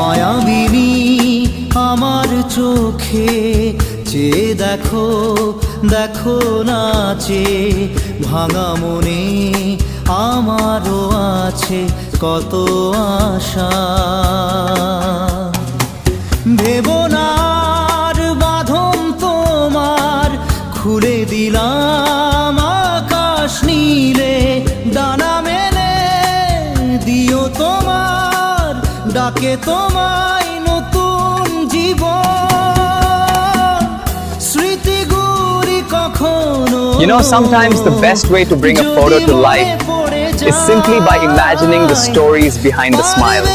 মায়াবিনী আমার চোখে চেয়ে দেখো, দেখো নাচে ভাঙা মনে আমারও আছে কত আশা। ভেবো না আর বাঁধন তোমার, খুলে দিলাম আকাশ নীলে, ডানা মেলে দিও তোমার ডাকে তোমায় নতুন জীবন। স্মৃতিগুলি কখনো You know, sometimes the best way to bring a photo to life is simply by imagining the stories behind the smiles.